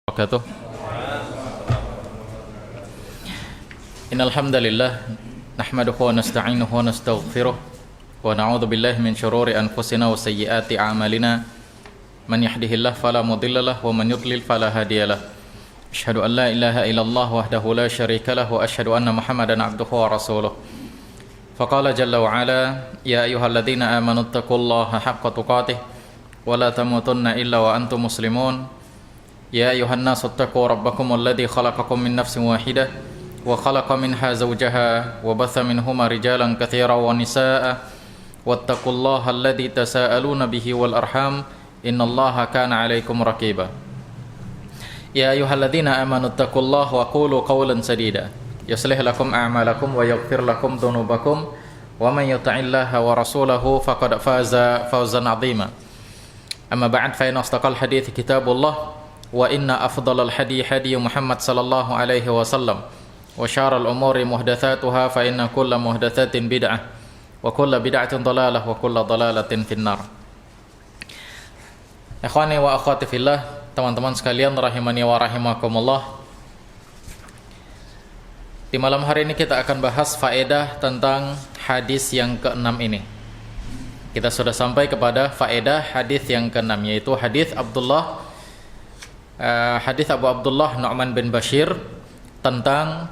Wabarakatuh. Innal hamdalillah nahmaduhu wa nasta'inuhu wa nastaghfiruh wa na'udzu billahi min shururi anfusina wa sayyiati a'malina man yahdihillahu fala mudhillalah wa man yudlil fala hadiyalah. Asyhadu an la ilaha illallah wahdahu la syarikalah wa asyhadu anna Muhammadan abduhu wa rasuluh. Faqala jalla wa ala ya ayyuhalladzina amanu taqullaha haqqa tuqatih wa la tamutunna illa wa antum muslimun. Ya ayuhan nasu attaqu rabbakum alladhi khalaqakum min nafsin wahidah wa khalaqa minha zawjaha wa batha minhuma rijalan katsiran wa nisaa'a wattaqullaha alladhi tasaaluna bihi wal arham innallaha kana 'alaikum raqiba. Ya ayyuhalladzina amanu taqullaha wa qulu qawlan sadida yuslih lakum a'malakum wa yaghfir lakum dhunubakum wa man yuti'illaha wa rasulahu faqad faza fawzan 'azima. Amma ba'd fa inna asdaqal hadiits kitabullah wa inna afdalal hadi hadi Muhammad sallallahu alaihi wasallam wa syarrul umuri muhdatsatuha fa inna kulla muhdatsatin bid'ah wa kulla bid'atin dhalalah wa kulla dhalalatin finnar. Ikhwani wa akhwati fillah, teman-teman sekalian rahimani wa rahimakumullah. Di malam hari ini kita akan bahas faedah tentang hadis yang ke-6 ini. Kita sudah sampai kepada faedah hadis yang ke-6, yaitu hadis hadis Abu Abdullah Nu'man bin Bashir tentang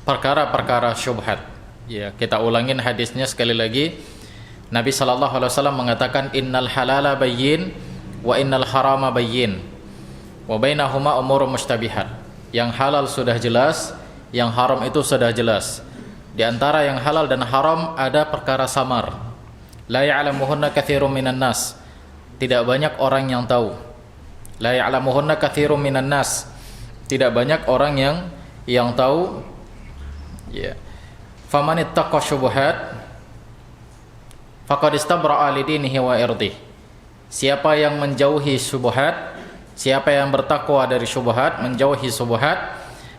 perkara-perkara syubhat. Ya, kita ulangin hadisnya sekali lagi. Nabi sallallahu alaihi wasallam mengatakan innal halala bayyin wa innal harama bayyin wa bainahuma umurun mushtabihat. Yang halal sudah jelas, yang haram itu sudah jelas. Di antara yang halal dan haram ada perkara samar. La ya'lamuhunna katsirun minan nas. Tidak banyak orang yang tahu. La ya'lamuhunna katsirun minan nas. Tidak banyak orang yang tahu. Ya. Faman ittaqa syubhat faqad istabra'a lidinihi wa irdihi. Siapa yang menjauhi syubhat, siapa yang bertakwa dari syubhat, menjauhi syubhat,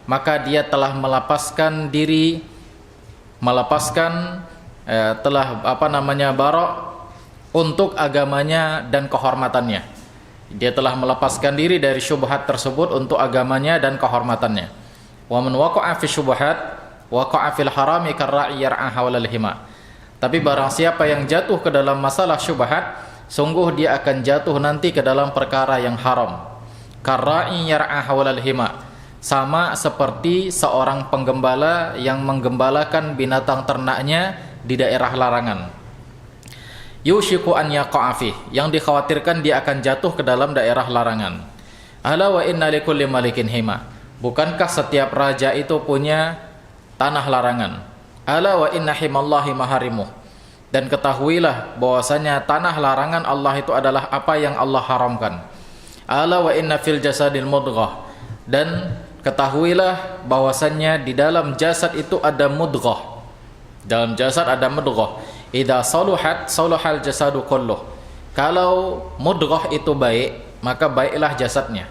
maka dia telah melepaskan diri, bara' untuk agamanya dan kehormatannya. Dia telah melepaskan diri dari syubhat tersebut untuk agamanya dan kehormatannya. Wa man waqa'a fi syubhat waqa'a fil harami karra'i yar'a hawlal hima. Tapi barang siapa yang jatuh ke dalam masalah syubhat, sungguh dia akan jatuh nanti ke dalam perkara yang haram. Karra'i yar'a hawlal hima. Sama seperti seorang penggembala yang menggembalakan binatang ternaknya di daerah larangan. Yushiku an yaqa'a fih, yang dikhawatirkan dia akan jatuh ke dalam daerah larangan. Ala wa inna likulli malikin hima. Bukankah setiap raja itu punya tanah larangan? Ala wa inna himallahi maharimuh. Dan ketahuilah bahwasanya tanah larangan Allah itu adalah apa yang Allah haramkan. Ala wa inna fil jasadil mudghah. Dan ketahuilah bahwasanya di dalam jasad itu ada mudghah. Dalam jasad ada mudghah. Idza saluhat saluhal jasadu kulluh. Kalau mudghah itu baik, maka baiklah jasadnya.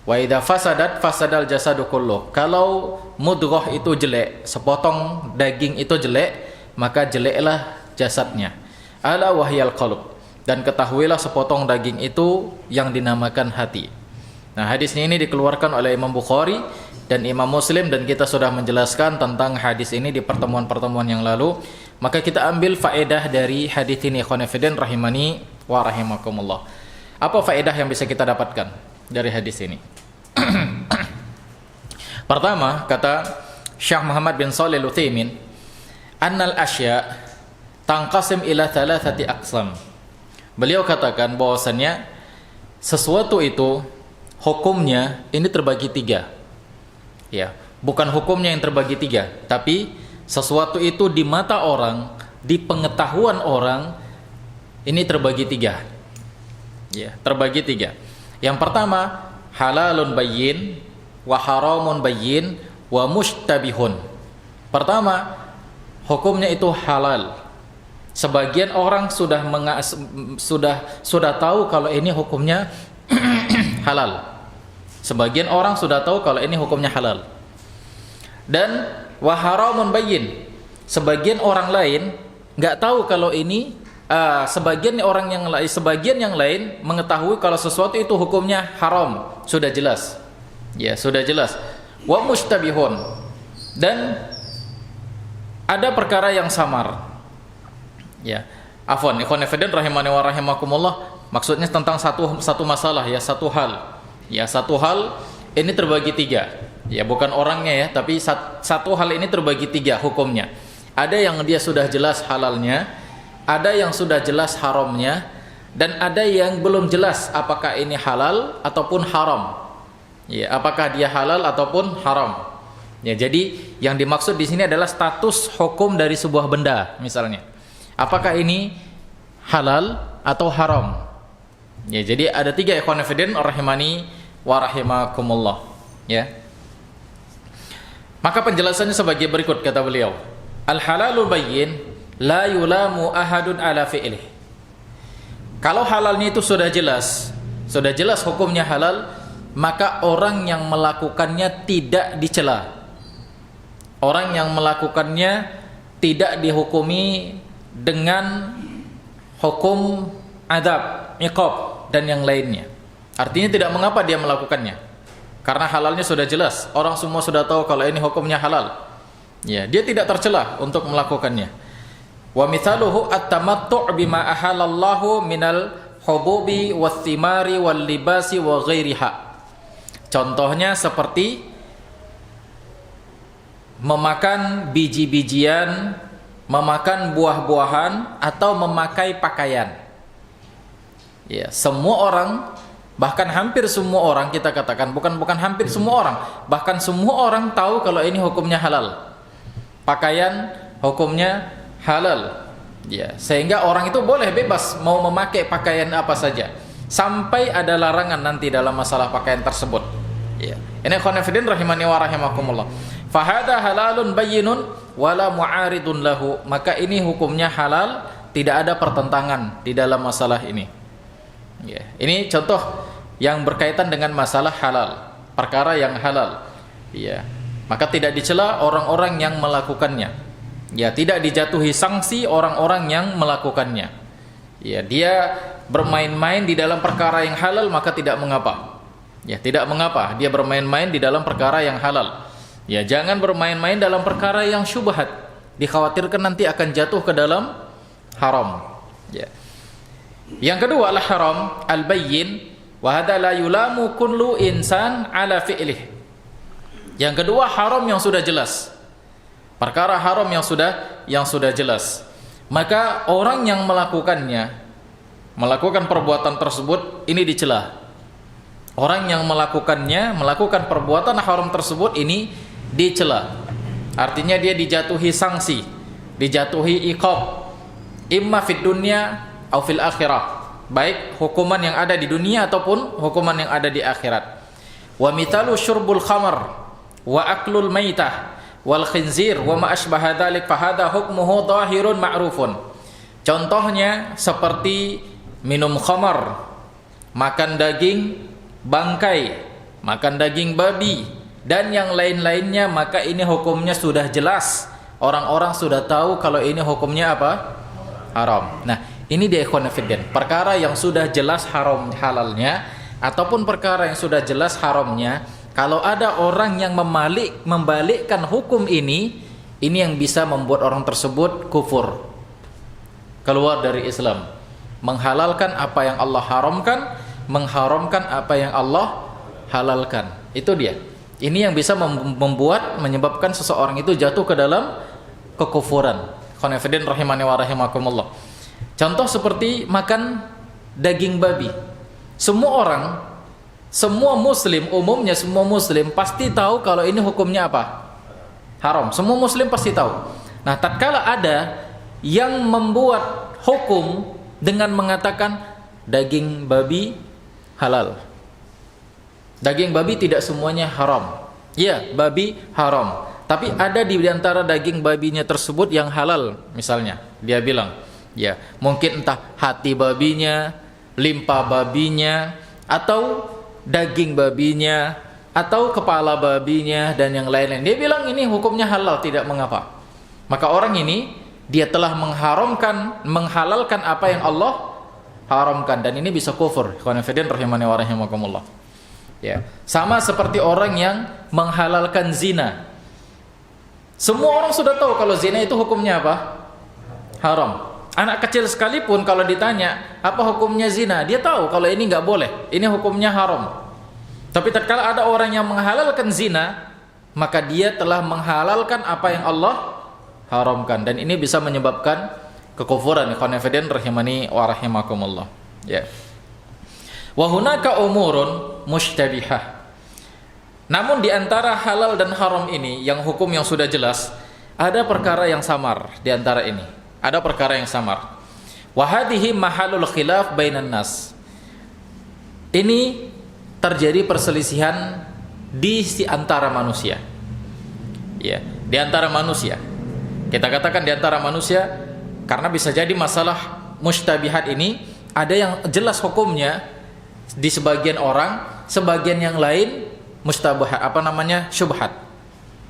Wa idza fasadat fasadal jasadu kulluh. Kalau mudghah itu jelek, sepotong daging itu jelek, maka jeleklah jasadnya. Ala wahyal qalb. Dan ketahuilah sepotong daging itu yang dinamakan hati. Nah, hadis ini dikeluarkan oleh Imam Bukhari dan Imam Muslim, dan kita sudah menjelaskan tentang hadis ini di pertemuan-pertemuan yang lalu. Maka kita ambil faedah dari hadis ini, ikhwan fillah rahimani wa rahimakumullah. Apa faedah yang bisa kita dapatkan dari hadis ini? Pertama, kata Syekh Muhammad bin Shalih Al-Utsaimin, annal asya tanqasim ila thalathati aqsam. Beliau katakan bahwasannya sesuatu itu hukumnya ini terbagi tiga. Ya, bukan hukumnya yang terbagi tiga, tapi sesuatu itu di mata orang, di pengetahuan orang, ini terbagi tiga. Ya, terbagi tiga. Yang pertama, halalun bayyin, wa haramun bayyin, wa mushtabihun. Pertama, hukumnya itu halal. Sebagian orang sudah tahu kalau ini hukumnya halal. Sebagian orang sudah tahu kalau ini hukumnya halal. Dan wa haramun bayyin. Sebagian orang lain nggak tahu kalau ini sebagian yang lain mengetahui kalau sesuatu itu hukumnya haram, sudah jelas. Ya, sudah jelas. Wa mustabihun, dan ada perkara yang samar. Ya. Afwan, ikhwan fillah rahimani wa rahimakumullah, maksudnya tentang satu masalah ya, satu hal. Ya, satu hal ini terbagi tiga. Ya, bukan orangnya ya, tapi satu hal ini terbagi tiga hukumnya. Ada yang dia sudah jelas halalnya, ada yang sudah jelas haramnya, dan ada yang belum jelas apakah ini halal ataupun haram. Ya, apakah dia halal ataupun haram. Ya, jadi yang dimaksud di sini adalah status hukum dari sebuah benda, misalnya. Apakah ini halal atau haram? Ya, jadi ada tiga, ikhwan fillah rahimani wa rahimakumullah. Ya. Maka penjelasannya sebagai berikut, kata beliau. Al-halalu bayyin la yulamu ahadun ala fi'lih. Kalau halalnya itu sudah jelas hukumnya halal, maka orang yang melakukannya tidak dicela. Orang yang melakukannya tidak dihukumi dengan hukum adab, iqab, dan yang lainnya. Artinya tidak mengapa dia melakukannya, karena halalnya sudah jelas. Orang semua sudah tahu kalau ini hukumnya halal. Ya, dia tidak tercela untuk melakukannya. Wa mithaluhu at-tamattu' bima ahalallahu minal hububi wath-thimari wal libasi wa ghairiha. Contohnya seperti memakan biji-bijian, memakan buah-buahan, atau memakai pakaian. Ya, semua orang, bahkan hampir semua orang, kita katakan bukan hampir semua orang, bahkan semua orang tahu kalau ini hukumnya halal. Pakaian hukumnya halal. Ya, sehingga orang itu boleh bebas mau memakai pakaian apa saja, sampai ada larangan nanti dalam masalah pakaian tersebut. Ya. Ini khonafidin rahimani wa rahimakumullah. Fahada halalun bayyinun wala mu'aridun lahu. Maka ini hukumnya halal, tidak ada pertentangan di dalam masalah ini. Ya. Ini contoh yang berkaitan dengan masalah halal, perkara yang halal. Ya. Maka tidak dicela orang-orang yang melakukannya. Ya, tidak dijatuhi sanksi orang-orang yang melakukannya. Ya, dia bermain-main di dalam perkara yang halal, maka tidak mengapa. Ya, tidak mengapa dia bermain-main di dalam perkara yang halal. Ya, jangan bermain-main dalam perkara yang syubhat. Dikhawatirkan nanti akan jatuh ke dalam haram. Ya. Yang kedua adalah haram al-bayyin wa hadza la yulamu kullu insan ala fi'lih. Yang kedua haram yang sudah jelas. Perkara haram yang sudah jelas. Maka orang yang melakukan perbuatan tersebut ini dicela. Orang yang melakukan perbuatan haram tersebut ini dicela. Artinya dia dijatuhi sanksi, dijatuhi iqab, imma fid dunya atau fil akhirah. Baik hukuman yang ada di dunia ataupun hukuman yang ada di akhirat. Wa mithalu syurbul khamar wa aklul maitah wal khinzir wa ma asbaha dzalik fa hadza hukmuhu dhahirun ma'rufun. Contohnya seperti minum khamar, makan daging bangkai, makan daging babi, dan yang lain-lainnya, maka ini hukumnya sudah jelas. Orang-orang sudah tahu kalau ini hukumnya apa? Haram. Nah, ini dia ikhwan fillah, perkara yang sudah jelas haram halalnya ataupun perkara yang sudah jelas haramnya, kalau ada orang yang membalikkan hukum ini yang bisa membuat orang tersebut kufur, keluar dari Islam, menghalalkan apa yang Allah haramkan, mengharamkan apa yang Allah halalkan. Itu dia. Ini yang bisa menyebabkan seseorang itu jatuh ke dalam kekufuran. Khonafidin rahimani wa rahimakumullah. Contoh seperti makan daging babi. Semua muslim, umumnya semua muslim pasti tahu kalau ini hukumnya apa? Haram. Semua muslim pasti tahu. Nah, tatkala ada yang membuat hukum dengan mengatakan daging babi halal. Daging babi tidak semuanya haram. Ya, babi haram. Tapi ada di antara daging babinya tersebut yang halal, misalnya. Dia bilang, ya, mungkin entah hati babinya, limpa babinya, atau daging babinya, atau kepala babinya, dan yang lain-lain. Dia bilang ini hukumnya halal, tidak mengapa. Maka orang ini, dia telah menghalalkan apa yang Allah haramkan, dan ini bisa kufur. Khonafidin rahimani wa rahimakumullah. Ya, sama seperti orang yang menghalalkan zina. Semua orang sudah tahu kalau zina itu hukumnya apa? Haram. Anak kecil sekalipun kalau ditanya apa hukumnya zina, dia tahu kalau ini nggak boleh, ini hukumnya haram. Tapi tatkala ada orang yang menghalalkan zina, maka dia telah menghalalkan apa yang Allah haramkan, dan ini bisa menyebabkan kekufuran. Ikhwan fillah rahimani wa rahimakumullah. Ya. Wa hunaka umurun mushtabihah. Namun di antara halal dan haram ini yang hukum yang sudah jelas, ada perkara yang samar di antara ini. Ada perkara yang samar. Wa hadhihi mahalul khilaf bainan nas. Ini terjadi perselisihan di antara manusia. Ya, di antara manusia. Kita katakan di antara manusia karena bisa jadi masalah mushtabihat ini ada yang jelas hukumnya di sebagian orang, sebagian yang lain mustabahat, syubhat.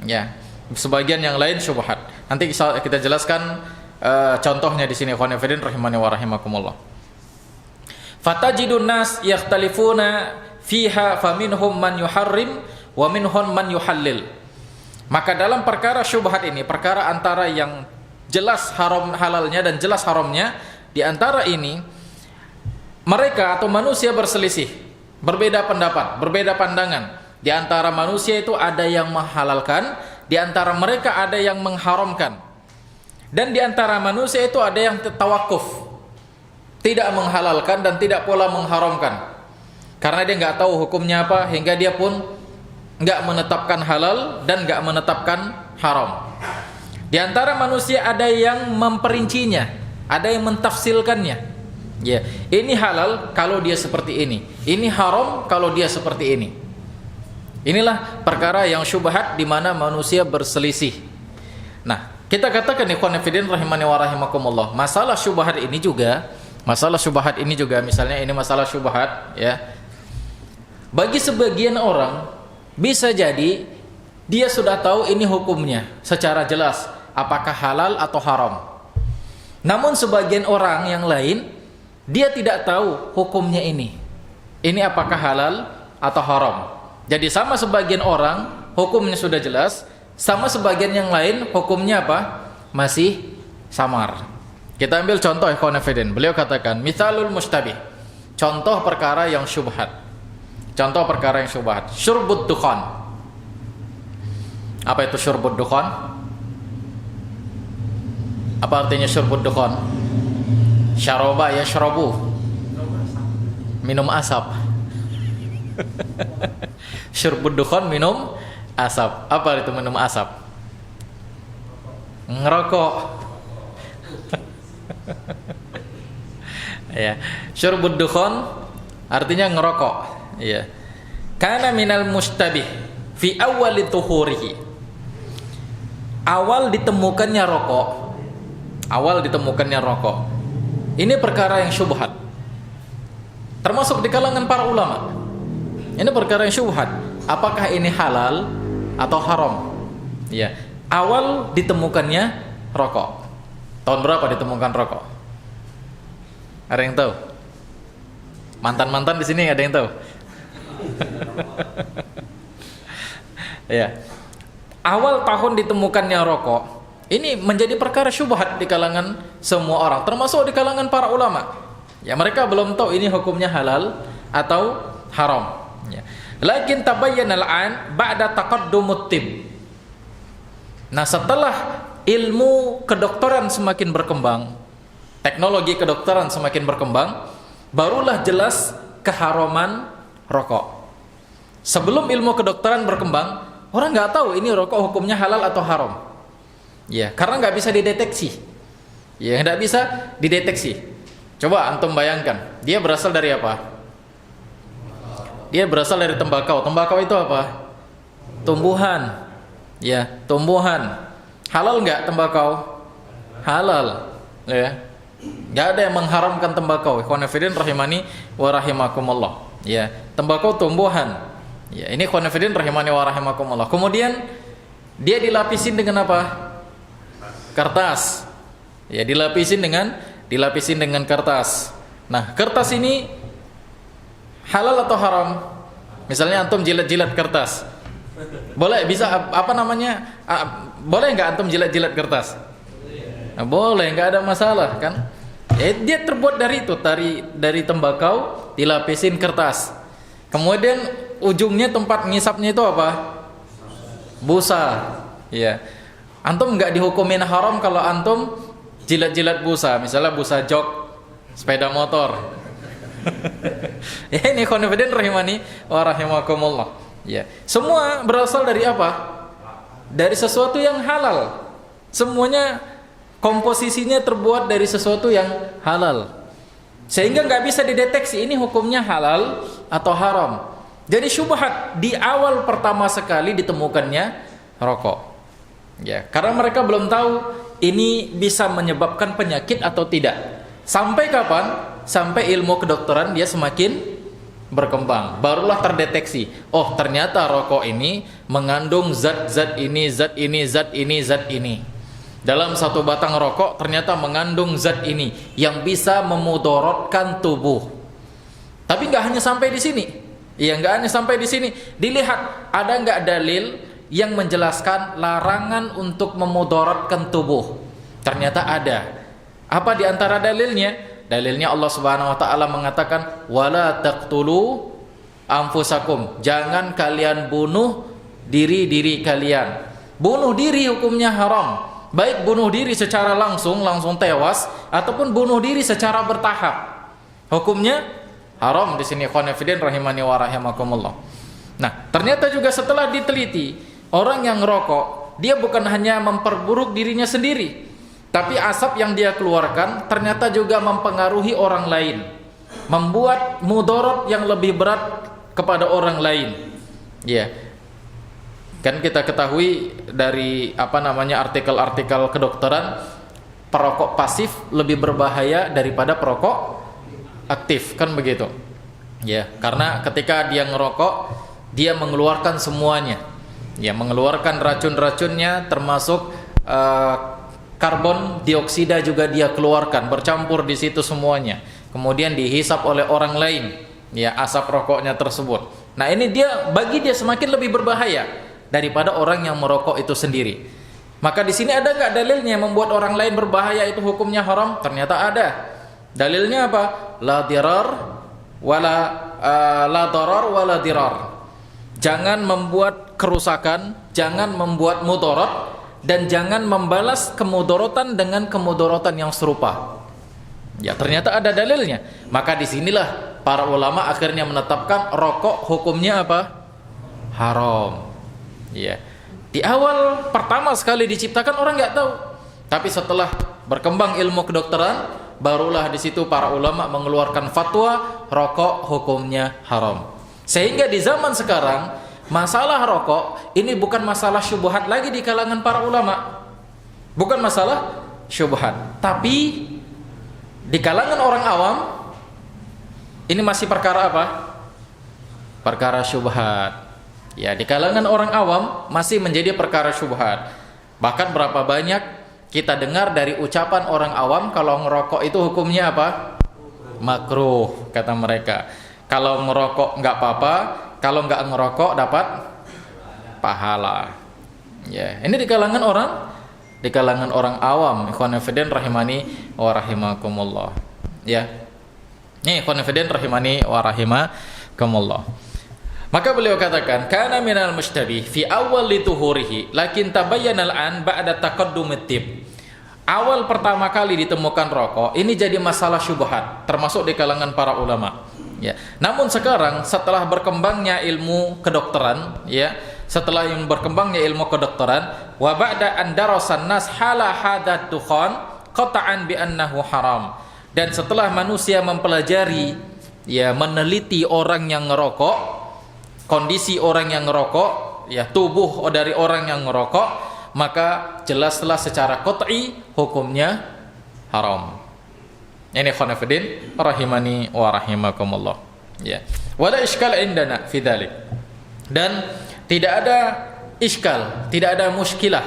Ya, sebagian yang lain syubhat. Nanti kita jelaskan contohnya di sini, ikhwan fillah rahimani wa rahimakumullah. Fatajidun nas yakhtalifuna fiha faminhum man yuharrim wa minhum man yuhallil. Maka dalam perkara syubhat ini, perkara antara yang jelas haram halalnya dan jelas haramnya, di antara ini mereka atau manusia berselisih, berbeda pendapat, berbeda pandangan. Di antara manusia itu ada yang menghalalkan, di antara mereka ada yang mengharamkan. Dan di antara manusia itu ada yang tawakuf, tidak menghalalkan dan tidak pula mengharamkan, karena dia nggak tahu hukumnya apa, hingga dia pun nggak menetapkan halal dan nggak menetapkan haram. Di antara manusia ada yang memperincinya, ada yang mentafsilkannya. Ya, ini halal kalau dia seperti ini haram kalau dia seperti ini. Inilah perkara yang syubhat di mana manusia berselisih. Nah, kita katakan ikhwan fillah rahimani wa rahimakumullah, masalah syubhat ini juga misalnya ini masalah syubhat, ya. Bagi sebagian orang bisa jadi dia sudah tahu ini hukumnya secara jelas, apakah halal atau haram. Namun sebagian orang yang lain dia tidak tahu hukumnya ini apakah halal atau haram. Jadi sama sebagian orang hukumnya sudah jelas, sama sebagian yang lain hukumnya apa? Masih samar. Kita ambil contoh ikhwan fillah. Beliau katakan, mithalul mustabih. Contoh perkara yang syubhat. Contoh perkara yang syubhat. Syurbud dukhan. Apa itu syurbud dukhan? Apa artinya syurbud dukhan? Syaraba yashrabu. Minum asap. Syurbud dukhan, minum asap. Apa itu minum asap? Ngerokok. Ya, syurbud dukhan artinya ngerokok. Ya. Kana minal mustabih fi awwali tuhurihi. Awal ditemukannya rokok. Ini perkara yang syubhat. Termasuk di kalangan para ulama. Ini perkara yang syubhat. Apakah ini halal atau haram? Ya, awal ditemukannya rokok. Tahun berapa ditemukan rokok? Ada yang tahu? Mantan-mantan di sini ada yang tahu? Ya. Awal tahun ditemukannya rokok. Ini menjadi perkara syubhat di kalangan semua orang, termasuk di kalangan para ulama. Ya, mereka belum tahu ini hukumnya halal atau haram. Ya. Lakin tabayyana al-an ba'da taqaddumut tib. Nah, setelah ilmu kedokteran semakin berkembang, teknologi kedokteran semakin berkembang, barulah jelas keharaman rokok. Sebelum ilmu kedokteran berkembang, orang nggak tahu ini rokok hukumnya halal atau haram. Ya, karena nggak bisa dideteksi. Ya, nggak bisa dideteksi. Coba antum bayangkan, dia berasal dari apa? Dia berasal dari tembakau. Tembakau itu apa? Tumbuhan. Ya, tumbuhan. Halal nggak tembakau? Halal. Ya. Nggak ada yang mengharamkan tembakau. Ikhwan fillah rahimani wa rahimakumullah. Ya, tembakau tumbuhan. Ya, ini ikhwan fillah rahimani wa rahimakumullah. Kemudian dia dilapisin dengan apa? Kertas. Ya, dilapisin dengan kertas. Nah, kertas ini halal atau haram? Misalnya antum jilat-jilat kertas. Boleh, bisa apa namanya? Boleh nggak antum jilat-jilat kertas? Nah, boleh, nggak ada masalah kan? Dia terbuat dari itu, dari tembakau dilapisin kertas. Kemudian ujungnya tempat ngisapnya itu apa? Busa. Ya. Antum nggak dihukumin haram kalau antum jilat-jilat busa, misalnya busa jok sepeda motor. Ya, ini khonifidin rahimani wa rahimakumullah. Ya. Semua berasal dari apa? Dari sesuatu yang halal. Semuanya komposisinya terbuat dari sesuatu yang halal. Sehingga nggak bisa dideteksi ini hukumnya halal atau haram. Jadi syubhat di awal pertama sekali ditemukannya rokok. Ya, karena mereka belum tahu ini bisa menyebabkan penyakit atau tidak. Sampai kapan? Sampai ilmu kedokteran dia semakin berkembang, barulah terdeteksi. Oh, ternyata rokok ini mengandung zat-zat ini, zat ini, zat ini, zat ini. Dalam satu batang rokok ternyata mengandung zat ini yang bisa memudaratkan tubuh. Tapi nggak hanya sampai di sini. Ya, nggak hanya sampai di sini. Dilihat ada nggak dalil yang menjelaskan larangan untuk memudaratkan tubuh. Ternyata ada. Apa di antara dalilnya? Dalilnya Allah Subhanahu wa taala mengatakan wala taqtulu anfusakum. Jangan kalian bunuh diri-diri kalian. Bunuh diri hukumnya haram. Baik bunuh diri secara langsung tewas ataupun bunuh diri secara bertahap. Hukumnya haram di sini khonifidin rahimani wa rahimakumullah. Nah, ternyata juga setelah diteliti, orang yang ngerokok dia bukan hanya memperburuk dirinya sendiri, tapi asap yang dia keluarkan ternyata juga mempengaruhi orang lain, membuat mudarat yang lebih berat kepada orang lain. Ya. Kan kita ketahui dari artikel-artikel kedokteran, perokok pasif lebih berbahaya daripada perokok aktif, kan begitu. Ya, karena ketika dia ngerokok, dia mengeluarkan semuanya. Ya, mengeluarkan racun-racunnya termasuk karbon dioksida juga dia keluarkan, bercampur di situ semuanya. Kemudian dihisap oleh orang lain, ya, asap rokoknya tersebut. Nah, ini bagi dia semakin lebih berbahaya daripada orang yang merokok itu sendiri. Maka di sini ada nggak dalilnya membuat orang lain berbahaya itu hukumnya haram? Ternyata ada. Dalilnya apa? La dirar wala dirar. Jangan membuat kerusakan, jangan membuat mudarat, dan jangan membalas kemudaratan dengan kemudaratan yang serupa. Ya, ternyata ada dalilnya. Maka disinilah para ulama akhirnya menetapkan rokok hukumnya apa? Haram. Ya, di awal pertama sekali diciptakan orang nggak tahu, tapi setelah berkembang ilmu kedokteran, barulah di situ para ulama mengeluarkan fatwa rokok hukumnya haram. Sehingga di zaman sekarang masalah rokok ini bukan masalah syubhat lagi di kalangan para ulama, bukan masalah syubhat, tapi di kalangan orang awam ini masih perkara apa? Perkara syubhat. Ya, di kalangan orang awam masih menjadi perkara syubhat. Bahkan berapa banyak kita dengar dari ucapan orang awam kalau ngerokok itu hukumnya apa? Makruh, kata mereka. Kalau ngerokok nggak apa-apa, kalau nggak ngerokok dapat pahala. Ya, ini di kalangan orang awam. Ikhwan fillah rahimani wa rahimakumullah. Ya. Ini ikhwan fillah rahimani wa rahimakumullah. Maka beliau katakan, kana minal mushtabih fi awal lituhurihi, lakin tabayyana al-an ba'da taqaddumit tib. Awal pertama kali ditemukan rokok, ini jadi masalah syubhat, termasuk di kalangan para ulama. Ya. Namun sekarang setelah berkembangnya ilmu kedokteran, ya, wa ba'da an darasan nas hala hadat dukhan qata'an bi annahu haram. Dan setelah manusia mempelajari, ya, meneliti orang yang ngerokok, kondisi orang yang ngerokok, ya, tubuh dari orang yang ngerokok, maka jelaslah secara qat'i hukumnya haram. Ini khonafidin rahimani wa rahimakumullah. Ya. Wala iskal indana fi dzalik. Dan tidak ada iskal, tidak ada muskilah.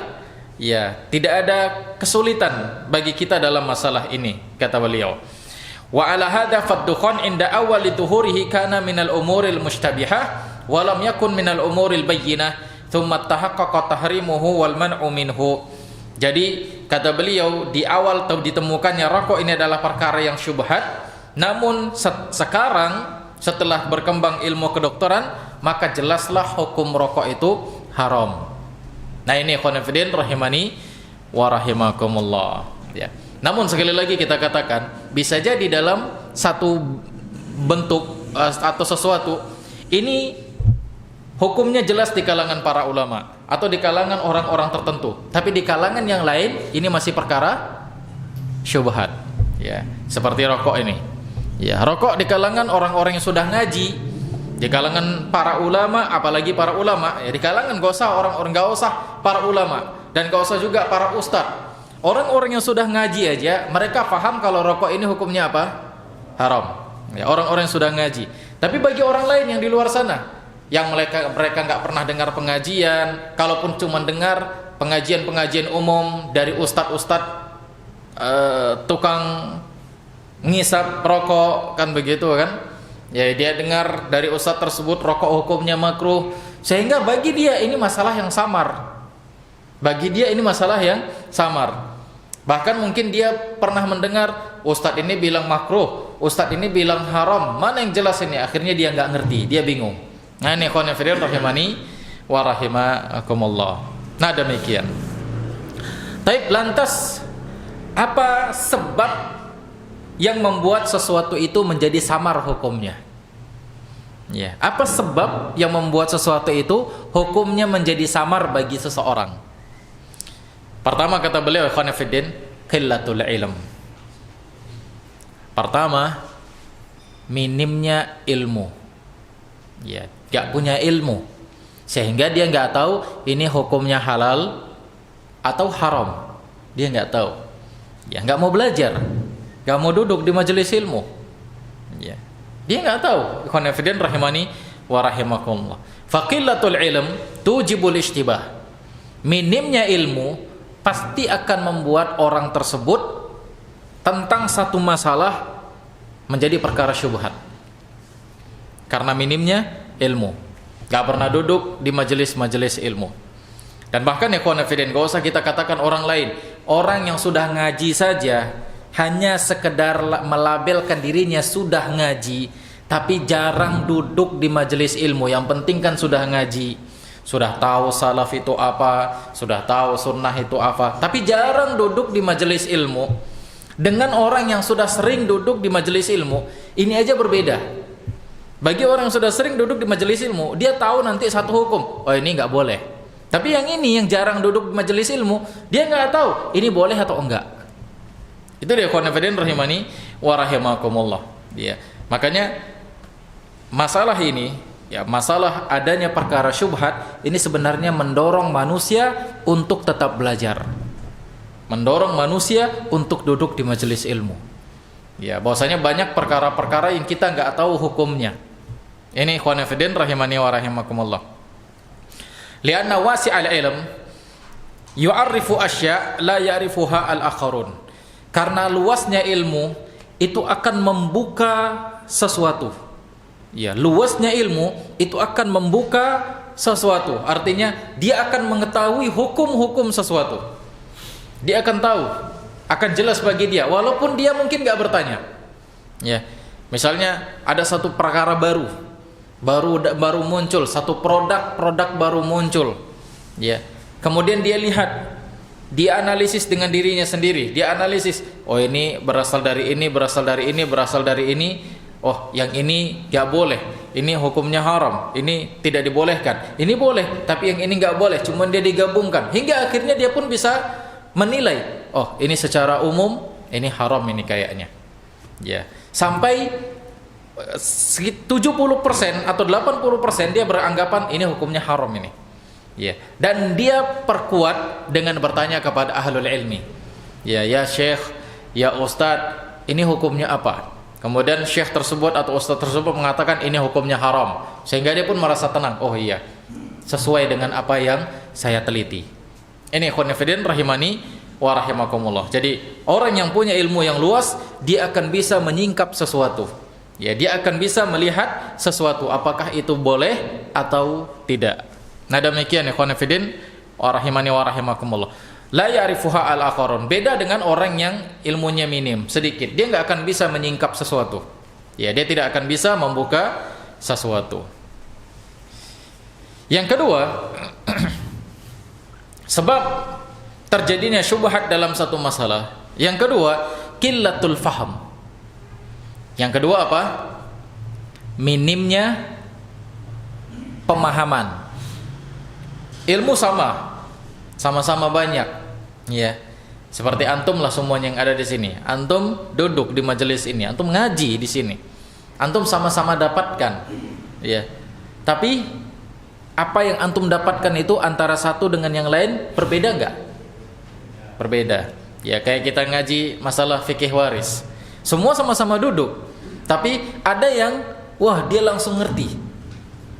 Ya, tidak ada kesulitan bagi kita dalam masalah ini, kata beliau. Wa ala hadza fad-dukhan inda awwal tuhurihi kana minal umuril mushtabihah wa lam yakun minal umuril bayyinah thumma tahaqqaqa tahrimuhu wal man'u minhu. Jadi kata beliau, di awal ditemukannya rokok ini adalah perkara yang syubhat, namun sekarang setelah berkembang ilmu kedokteran, maka jelaslah hukum rokok itu haram. Nah ini khonafidin rahimani wa rahimakumullah ya. Namun sekali lagi kita katakan, bisa jadi dalam satu bentuk atau sesuatu ini hukumnya jelas di kalangan para ulama atau di kalangan orang-orang tertentu, tapi di kalangan yang lain ini masih perkara syubhat ya. Seperti rokok ini ya, rokok di kalangan orang-orang yang sudah ngaji, di kalangan para ulama, apalagi para ulama ya, di kalangan gak usah orang-orang, gak usah para ulama dan gak usah juga para ustadz, orang-orang yang sudah ngaji aja mereka paham kalau rokok ini hukumnya apa? Haram ya, orang-orang yang sudah ngaji. Tapi bagi orang lain yang di luar sana, yang mereka nggak pernah dengar pengajian, kalaupun cuma dengar pengajian-pengajian umum dari ustadz-ustadz tukang ngisap rokok kan begitu kan ya, dia dengar dari ustadz tersebut rokok hukumnya makruh, sehingga bagi dia ini masalah yang samar, bagi dia ini masalah yang samar. Bahkan mungkin dia pernah mendengar ustadz ini bilang makruh, ustadz ini bilang haram, mana yang jelas ini, akhirnya dia nggak ngerti, dia bingung. Nah ini khonafidin rahimani wa rahimakumullah. Nah demikian. Taib, lantas apa sebab yang membuat sesuatu itu menjadi samar hukumnya? Ya, apa sebab yang membuat sesuatu itu hukumnya menjadi samar bagi seseorang? Pertama kata beliau khonafidin, qillatul ilm. Pertama, minimnya ilmu. Ya, gak punya ilmu sehingga dia gak tahu ini hukumnya halal atau haram. Dia gak tahu ya, gak mau belajar, gak mau duduk di majelis ilmu ya, dia gak tahu. Khonafidin rahimani wa rahimakumullah. Faqillatul ilm tujibul ishtibah. Minimnya ilmu pasti akan membuat orang tersebut tentang satu masalah menjadi perkara syubhat. Karena minimnya ilmu, gak pernah duduk di majelis-majelis ilmu. Dan bahkan ya khonafidin, gak usah kita katakan orang lain, orang yang sudah ngaji saja hanya sekedar melabelkan dirinya sudah ngaji, tapi jarang duduk di majelis ilmu. Yang penting kan sudah ngaji, sudah tahu salaf itu apa, sudah tahu sunnah itu apa, tapi jarang duduk di majelis ilmu. Dengan orang yang sudah sering duduk di majelis ilmu, ini aja berbeda. Bagi orang yang sudah sering duduk di majelis ilmu, dia tahu nanti satu hukum, oh ini nggak boleh. Tapi yang ini yang jarang duduk di majelis ilmu, dia nggak tahu ini boleh atau enggak. Itu dia khonafidin rahimani wa rahimakumullah. Ya, makanya masalah ini, ya masalah adanya perkara syubhat ini sebenarnya mendorong manusia untuk tetap belajar, mendorong manusia untuk duduk di majelis ilmu. Ya, bahwasanya banyak perkara-perkara yang kita nggak tahu hukumnya. Ini khonafidin rahimani wa rahimakumullah. Lianna wasi'al ilm yu'arrifu asya' la ya'rifuha al-akharun. Karena luasnya ilmu itu akan membuka sesuatu. Ya, luasnya ilmu itu akan membuka sesuatu. Artinya dia akan mengetahui hukum-hukum sesuatu. Dia akan tahu, akan jelas bagi dia walaupun dia mungkin enggak bertanya. Ya. Misalnya ada satu perkara baru muncul, satu produk baru muncul. Ya. Kemudian dia lihat, dia analisis dengan dirinya sendiri. Dia analisis, oh ini berasal dari ini, berasal dari ini, berasal dari ini. Oh, yang ini gak boleh. Ini hukumnya haram. Ini tidak dibolehkan. Ini boleh, tapi yang ini gak boleh. Cuman dia digabungkan. Hingga akhirnya dia pun bisa menilai, oh ini secara umum ini haram ini kayaknya. Ya, sampai 70% atau 80% dia beranggapan ini hukumnya haram ini. Ya, dan dia perkuat dengan bertanya kepada ahlul ilmi. Ya, ya Syekh, ya Ustadz, ini hukumnya apa? Kemudian Syekh tersebut atau Ustadz tersebut mengatakan ini hukumnya haram. Sehingga dia pun merasa tenang. Oh iya, sesuai dengan apa yang saya teliti. Ini khonafidin rahimani wa rahimakumullah. Jadi orang yang punya ilmu yang luas, dia akan bisa menyingkap sesuatu. Ya, dia akan bisa melihat sesuatu apakah itu boleh atau tidak. Nah demikian ikhwan fillah wa rahimani wa rahimakumullah. La ya'rifuha al-akharun. Beda dengan orang yang ilmunya minim, sedikit. Dia nggak akan bisa menyingkap sesuatu. Ya, dia tidak akan bisa membuka sesuatu. Yang kedua, sebab terjadinya syubhat dalam satu masalah. Yang kedua, qillatul faham. Yang kedua apa? Minimnya pemahaman. Ilmu sama-sama banyak, ya. Seperti antum lah semuanya yang ada di sini. Antum duduk di majelis ini, antum ngaji di sini. Antum sama-sama dapatkan, ya. Tapi apa yang antum dapatkan itu antara satu dengan yang lain berbeda enggak? Berbeda. Ya, kayak kita ngaji masalah fikih waris. Semua sama-sama duduk. Tapi ada yang wah, dia langsung ngerti.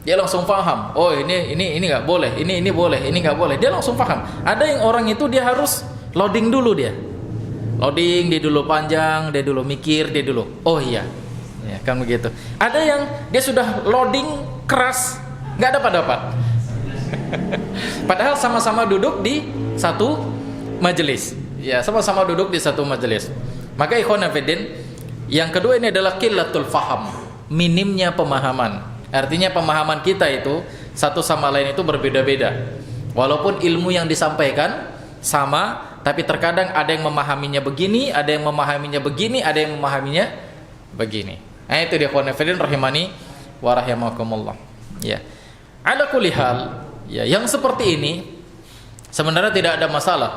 Dia langsung paham. Oh, ini enggak boleh. Ini boleh, ini enggak boleh. Dia langsung paham. Ada yang orang itu dia harus loading dulu dia. Loading dia dulu panjang, dia dulu mikir, dia dulu. Oh iya. Ya, kan begitu. Ada yang dia sudah loading keras, enggak dapat. Padahal sama-sama duduk di satu majelis. Ya, sama-sama duduk di satu majelis. Maka ikhwan fillah, yang kedua ini adalah qillatul faham, minimnya pemahaman. Artinya pemahaman kita itu satu sama lain itu berbeda-beda. Walaupun ilmu yang disampaikan sama, tapi terkadang ada yang memahaminya begini, ada yang memahaminya begini, ada yang memahaminya begini. Nah, itu dia ikhwan fillah rahimani wa rahimakumullah. Ya. Ala kulli hal, ya, yang seperti ini sebenarnya tidak ada masalah.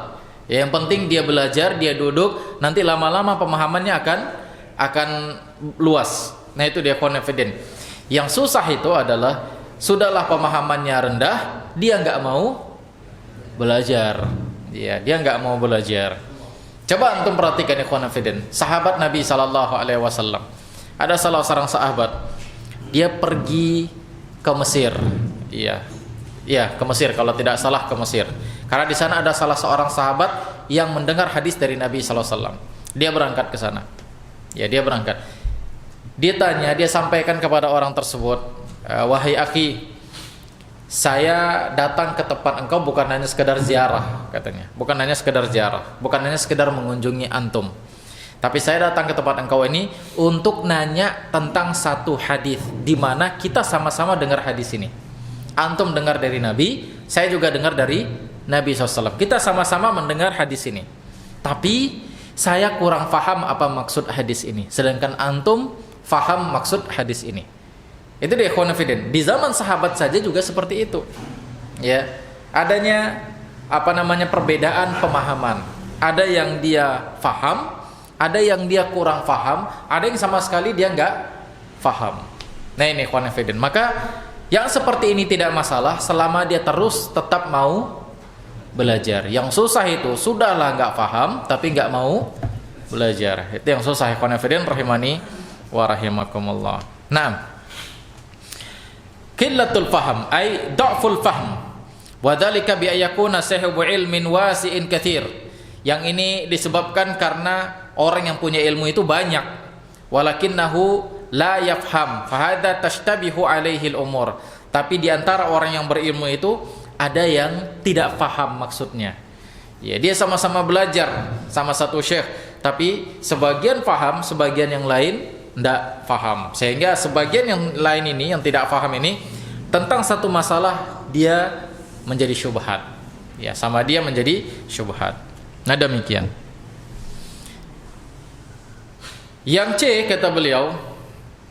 Ya, yang penting dia belajar, dia duduk, nanti lama-lama pemahamannya akan luas. Nah, itu dia ikhwan fillah. Yang susah itu adalah sudahlah pemahamannya rendah, dia nggak mau belajar. Ya, dia nggak mau belajar. Coba antum perhatikan ikhwan fillah. Sahabat Nabi sallallahu alaihi wasallam. Ada salah seorang sahabat, dia pergi ke Mesir. Iya, ke Mesir, kalau tidak salah ke Mesir. Karena di sana ada salah seorang sahabat yang mendengar hadis dari Nabi sallallahu alaihi wasallam. Dia berangkat ke sana. Ya, dia berangkat. Dia tanya, dia sampaikan kepada orang tersebut, wahai akhi, saya datang ke tempat engkau bukan hanya sekedar ziarah, katanya. Bukan hanya sekedar ziarah, bukan hanya sekedar mengunjungi antum. Tapi saya datang ke tempat engkau ini untuk nanya tentang satu hadis di mana kita sama-sama dengar hadis ini. Antum dengar dari Nabi, saya juga dengar dari Nabi SAW. Kita sama-sama mendengar hadis ini. Tapi saya kurang paham apa maksud hadis ini. Sedangkan antum faham maksud hadis ini. Itu dia ikhwan fillah. Di zaman sahabat saja juga seperti itu. Ya, adanya perbedaan pemahaman. Ada yang dia faham, ada yang dia kurang faham, ada yang sama sekali dia enggak faham. Nah, ini ikhwan fillah. Maka yang seperti ini tidak masalah selama dia terus tetap mau belajar. Yang susah itu sudahlah enggak faham tapi enggak mau belajar. Itu yang susah ikhwan fillah rahimani wa rahimakumullah. Naam. Qillatul faham ay dha'ful fahm. Wa dzalika bi ayakuna sahibu ilmin wasi'in katsir. Yang ini disebabkan karena orang yang punya ilmu itu banyak. Walakinnahu la yafham. Fa hadza tashtabihu alaihi al-umur. Tapi di antara orang yang berilmu itu ada yang tidak faham maksudnya. Ya, dia sama-sama belajar sama satu syekh, tapi sebagian faham, sebagian yang lain tidak faham. Sehingga sebagian yang lain ini yang tidak faham ini tentang satu masalah dia menjadi syubhat. Ya, sama dia menjadi syubhat. Nah, demikian. Yang C kata beliau,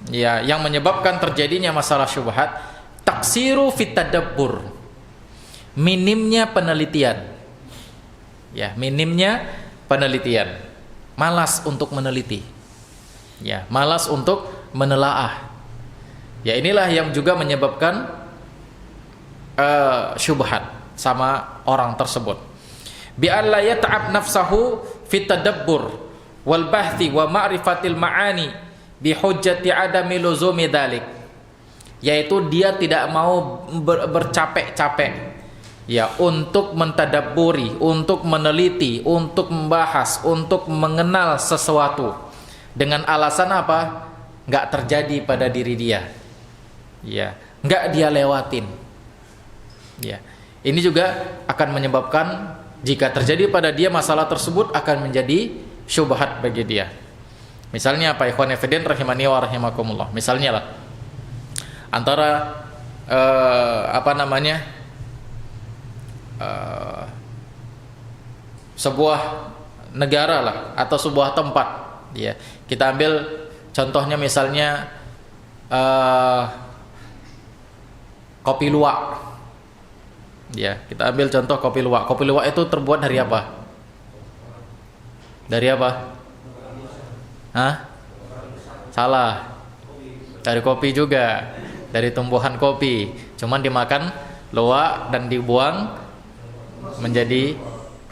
ya, yang menyebabkan terjadinya masalah syubhat, taksiru fit tadabbur. Minimnya penelitian. Ya, minimnya penelitian. Malas untuk meneliti. Ya, malas untuk menelaah. Ya, inilah yang juga menyebabkan syubhat sama orang tersebut. Bi alla yata'ab nafsahu fit tadabbur wal bahthi wa ma'rifatil ma'ani bi hujjati adami luzumi dzalik. Yaitu dia tidak mau bercapek-capek ya untuk mentadabburi, untuk meneliti, untuk membahas, untuk mengenal sesuatu. Dengan alasan apa? Enggak terjadi pada diri dia. Ya, nggak dia lewatin. Ya, ini juga akan menyebabkan jika terjadi pada dia masalah tersebut akan menjadi syubhat bagi dia. Misalnya apa, ikhwan fillah rahimani wa rahimakumullah. Misalnya lah antara sebuah negara lah atau sebuah tempat, ya. Kita ambil contohnya misalnya kopi luwak. Ya, kita ambil contoh kopi luwak. Kopi luwak itu terbuat dari apa? Dari apa? Hah? Salah. Dari kopi juga. Dari tumbuhan kopi. Cuman dimakan luwak dan dibuang menjadi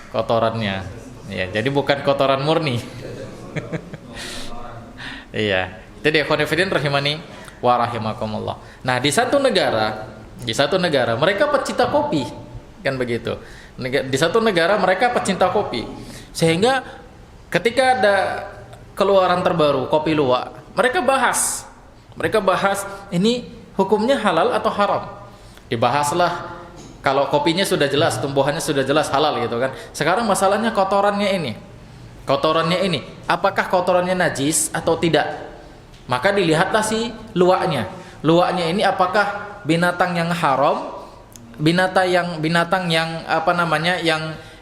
kotorannya. Ya, jadi bukan kotoran murni. Iya. Itu dia khonifidin rahimani wa rahimakumullah. Nah, di satu negara mereka pecinta kopi, kan begitu. Di satu negara mereka pecinta kopi. Sehingga ketika ada keluaran terbaru kopi luwak, mereka bahas ini hukumnya halal atau haram. Dibahaslah. Kalau kopinya sudah jelas, tumbuhannya sudah jelas halal gitu kan. Sekarang masalahnya kotorannya ini. Apakah kotorannya najis atau tidak? Maka dilihatlah si luwaknya. Luwaknya ini apakah binatang yang haram, binatang yang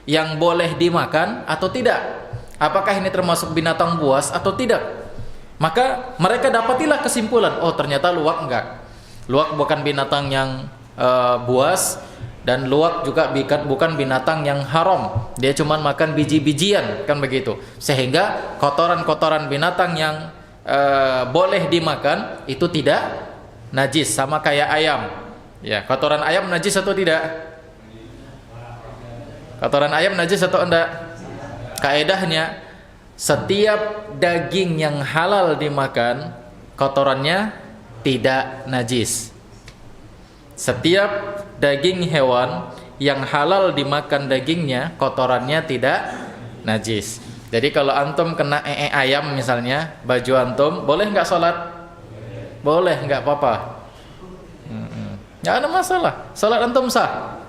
yang boleh dimakan atau tidak? Apakah ini termasuk binatang buas atau tidak? Maka mereka dapatilah kesimpulan, oh ternyata luwak enggak. Luwak bukan binatang yang buas, dan luwak juga bukan binatang yang haram. Dia cuma makan biji-bijian, kan begitu. Sehingga kotoran-kotoran binatang yang boleh dimakan itu tidak najis, sama kayak ayam. Ya, kotoran ayam najis atau tidak? Kotoran ayam najis atau enggak? Kaedahnya setiap daging yang halal dimakan kotorannya tidak najis. Setiap daging hewan yang halal dimakan dagingnya kotorannya tidak najis. Jadi kalau antum kena ayam misalnya, baju antum boleh nggak sholat? Boleh, nggak apa-apa. Nggak ada masalah. Sholat antum sah.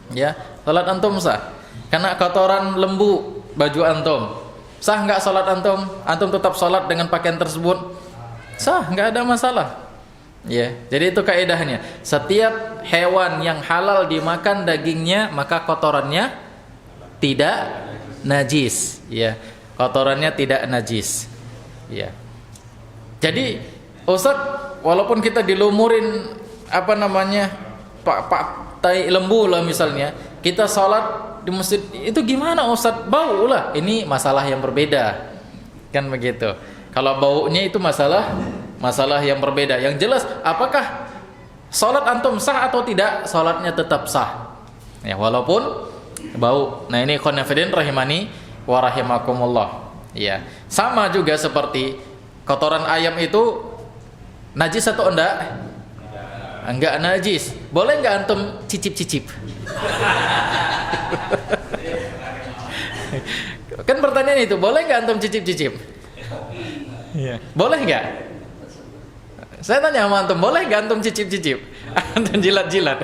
Ya, sholat antum sah. Kena kotoran lembu baju antum, sah nggak sholat antum? Antum tetap sholat dengan pakaian tersebut? Sah, nggak ada masalah. Ya, jadi itu kaidahnya. Setiap hewan yang halal dimakan dagingnya, maka kotorannya tidak najis. Ya, kotorannya tidak najis. Ya. Jadi, Ustaz, walaupun kita dilumurin pak tai lembu lah misalnya, kita sholat di masjid itu gimana Ustaz? Bau lah. Ini masalah yang berbeda, kan begitu. Kalau baunya itu masalah yang berbeda. Yang jelas, apakah sholat antum sah atau tidak? Sholatnya tetap sah. Ya, walaupun bau. Nah, ini khonafidin rahimani wa rahimakumullah. Ya, sama juga seperti kotoran ayam itu najis atau enggak? Enggak najis. Boleh enggak antum cicip-cicip? Kan pertanyaan itu, boleh enggak antum cicip-cicip? Iya. Boleh enggak? Saya tanya sama antum, boleh enggak antum cicip-cicip? Antum jilat-jilat.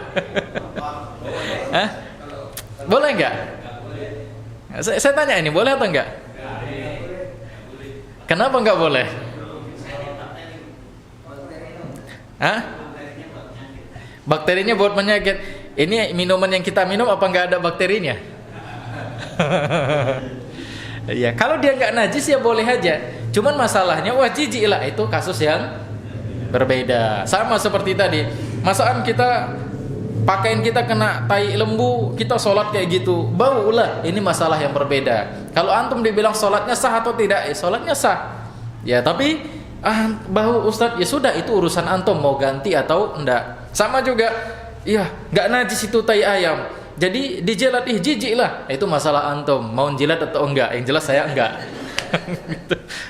Hah? Boleh enggak? Saya tanya ini, boleh atau enggak? Kenapa enggak boleh? Hah? Bakterinya buat penyakit. Ini minuman yang kita minum apa enggak ada bakterinya? Ya, kalau dia enggak najis ya boleh aja. Cuman masalahnya wah jijik lah, itu kasus yang berbeda. Sama seperti tadi, masakan kita pakaian kita kena tai lembu, kita sholat kayak gitu, bau lah. Ini masalah yang berbeda. Kalau antum dibilang sholatnya sah atau tidak, sholatnya sah. Ya, tapi bau Ustadz, ya sudah, itu urusan antum mau ganti atau enggak. Sama juga, iya, enggak najis itu tai ayam. Jadi dijilat, jijik lah. Itu masalah antum, mau jilat atau enggak. Yang jelas saya enggak.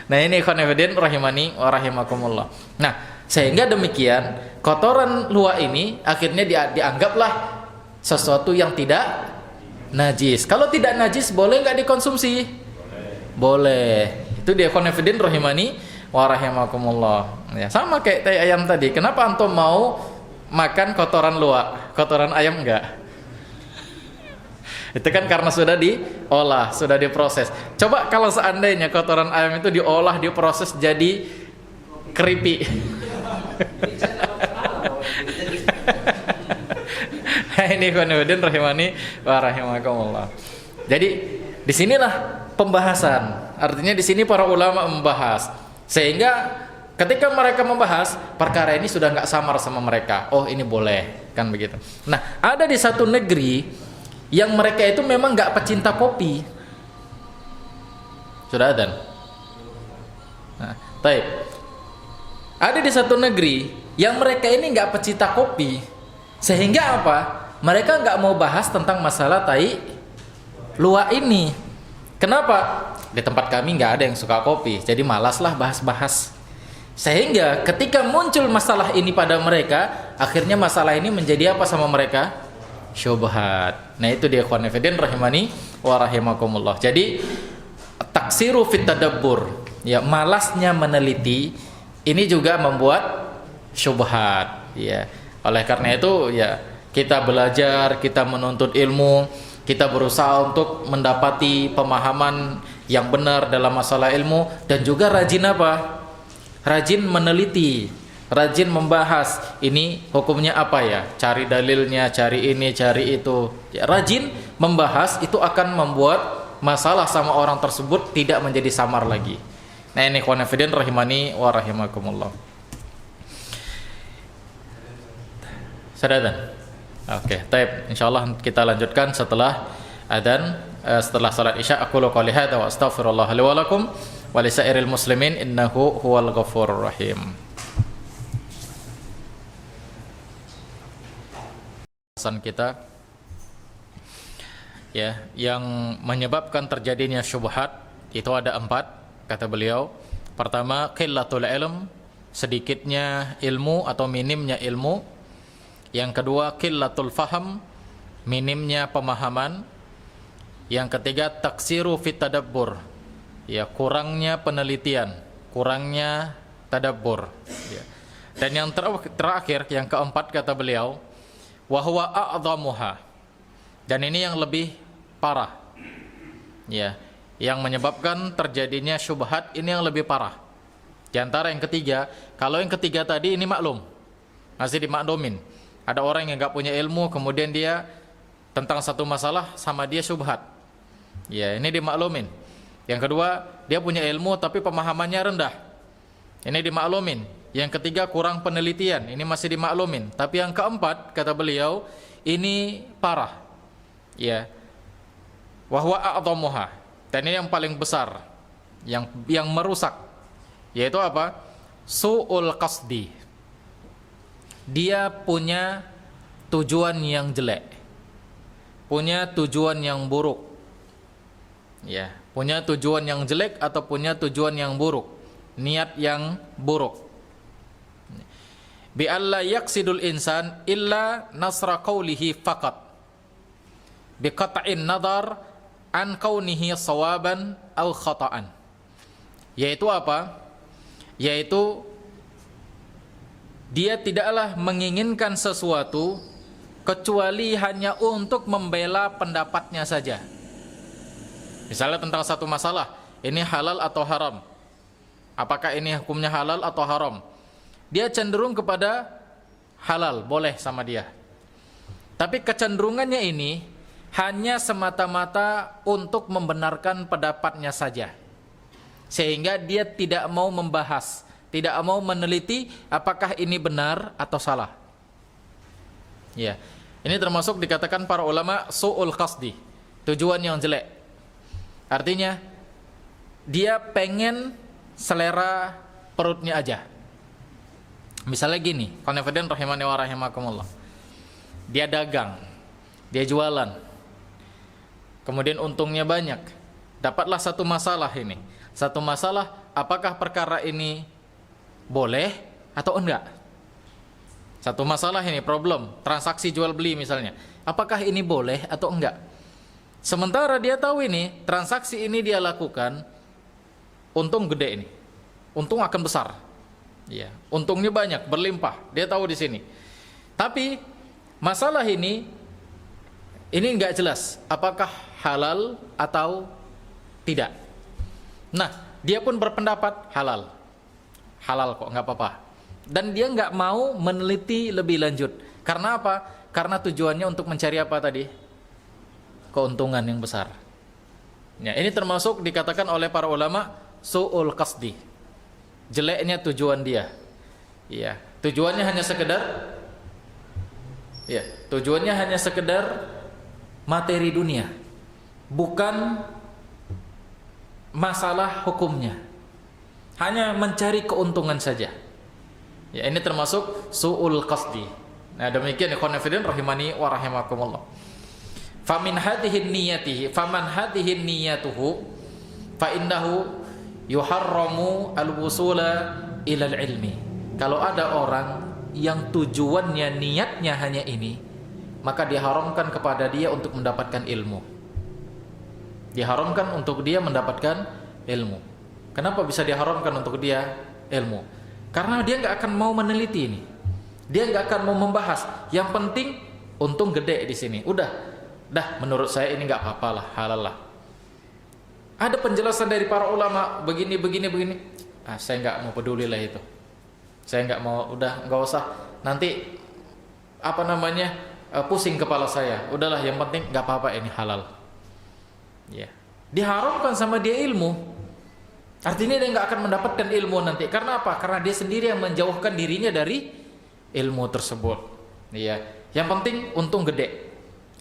Nah, ini khonafidin rahimani wa rahimakumullah. Nah, sehingga demikian kotoran luwak ini akhirnya dianggaplah sesuatu yang tidak najis. Kalau tidak najis boleh enggak dikonsumsi? Boleh. Itu dia khonafidin rahimani wa rahimakumullah. Ya, sama kayak tai ayam tadi. Kenapa antum mau makan kotoran luwak, kotoran ayam enggak? Itu kan karena sudah diolah, sudah diproses. Coba kalau seandainya kotoran ayam itu diolah, diproses jadi keripik. Ini konfidin rahimani wa rahimakumullah. Jadi disinilah pembahasan. Artinya di sini para ulama membahas, sehingga ketika mereka membahas perkara ini sudah nggak samar sama mereka. Oh ini boleh, kan begitu. Nah ada di satu negeri yang mereka itu memang nggak pecinta kopi. Sudah ada. Nah, baik. Ada di satu negeri yang mereka ini nggak pecinta kopi, sehingga apa? Mereka nggak mau bahas tentang masalah tai luwak ini. Kenapa? Di tempat kami nggak ada yang suka kopi, jadi malaslah bahas-bahas. Sehingga ketika muncul masalah ini pada mereka, akhirnya masalah ini menjadi apa sama mereka? Syubhat. Nah itu dia ikhwan fillah rahimani wa rahimakumullah. Jadi taksiru fit tadabbur, ya malasnya meneliti ini juga membuat syubhat, ya. Oleh karena itu ya kita belajar, kita menuntut ilmu, kita berusaha untuk mendapati pemahaman yang benar dalam masalah ilmu, dan juga rajin apa? Rajin meneliti, rajin membahas ini hukumnya apa ya, cari dalilnya, cari ini, cari itu, ya, rajin membahas itu akan membuat masalah sama orang tersebut tidak menjadi samar lagi. Nah ini khonafidin rahimani wa rahimakumullah. Sadadan. Oke, taib. Insyaallah kita lanjutkan setelah adzan, setelah salat isya. Aku qouli hadza wa astaghfirullah li wa lakum wa lisairil muslimin innahu huwal ghafurur rahim. Kita ya yang menyebabkan terjadinya syubhat itu ada 4 kata beliau. Pertama, qillatul ilm, sedikitnya ilmu atau minimnya ilmu. Yang kedua, qillatul faham, minimnya pemahaman. Yang ketiga, taksiru fit tadabbur, ya kurangnya penelitian, kurangnya tadabbur, ya. Dan yang terakhir, yang keempat kata beliau, wahwa a'dhamuha, dan ini yang lebih parah, ya, yang menyebabkan terjadinya syubhat ini yang lebih parah. Di antara yang ketiga, kalau yang ketiga tadi ini maklum, masih dimaklumin. Ada orang yang nggak punya ilmu, kemudian dia tentang satu masalah sama dia syubhat, ya ini dimaklumin. Yang kedua, dia punya ilmu tapi pemahamannya rendah, ini dimaklumin. Yang ketiga, kurang penelitian, ini masih dimaklumin. Tapi yang keempat, kata beliau, ini parah, ya. Wahwa a'dhamuha, dan ini yang paling besar, yang merusak, yaitu apa? Su'ul qasdi. Dia punya tujuan yang jelek, punya tujuan yang buruk, ya, punya tujuan yang jelek atau punya tujuan yang buruk, niat yang buruk. Bi alla yaqsidul insan illa nasra qawlihi faqat bi qat'in nadar an kaunihi sawaban aw khata'an. Yaitu apa? Yaitu dia tidaklah menginginkan sesuatu kecuali hanya untuk membela pendapatnya saja. Misalnya tentang satu masalah, ini halal atau haram, apakah ini hukumnya halal atau haram, dia cenderung kepada halal, boleh sama dia. Tapi kecenderungannya ini hanya semata-mata untuk membenarkan pendapatnya saja, sehingga dia tidak mau membahas, tidak mau meneliti apakah ini benar atau salah. Ya, ini termasuk dikatakan para ulama su'ul qasdi, tujuan yang jelek. Artinya dia pengen selera perutnya aja. Misalnya gini, konfidin rahimani wa rahimakumullah. Dia dagang, dia jualan, kemudian untungnya banyak. Dapatlah satu masalah ini. Satu masalah, apakah perkara ini boleh atau enggak? Satu masalah ini, problem, transaksi jual beli misalnya. Apakah ini boleh atau enggak? Sementara dia tahu ini, transaksi ini dia lakukan, untung gede ini. Untung akan besar. Ya, untungnya banyak, berlimpah. Dia tahu di sini. Tapi masalah ini nggak jelas apakah halal atau tidak. Nah, dia pun berpendapat halal kok, nggak apa-apa. Dan dia nggak mau meneliti lebih lanjut. Karena apa? Karena tujuannya untuk mencari apa tadi? Keuntungan yang besar. Ya, ini termasuk dikatakan oleh para ulama su'ul qasdi. Jeleknya tujuan dia. Ya, tujuannya hanya sekedar materi dunia, bukan masalah hukumnya, hanya mencari keuntungan saja. Ya, ini termasuk su'ul qasdi. Nah, demikian ikhwan fillah rahimani wa rahimakumullah. Faman hadhihi niyyatuhu fa innahu yuharramu al-wusula ila al-ilmi. Kalau ada orang yang tujuannya, niatnya hanya ini, maka diharamkan kepada dia untuk mendapatkan ilmu. Diharamkan untuk dia mendapatkan ilmu. Kenapa bisa diharamkan untuk dia ilmu? Karena dia nggak akan mau meneliti ini. Dia nggak akan mau membahas. Yang penting untung gede di sini. Dah menurut saya ini nggak apa-apa lah, halal lah. Ada penjelasan dari para ulama begini. Saya nggak mau peduli lah itu. Saya nggak mau, nggak usah. Nanti pusing kepala saya. Udahlah, yang penting nggak apa-apa ini halal. Ya, diharamkan sama dia ilmu. Artinya dia nggak akan mendapatkan ilmu nanti. Karena apa? Karena dia sendiri yang menjauhkan dirinya dari ilmu tersebut. Ya, yang penting untung gede.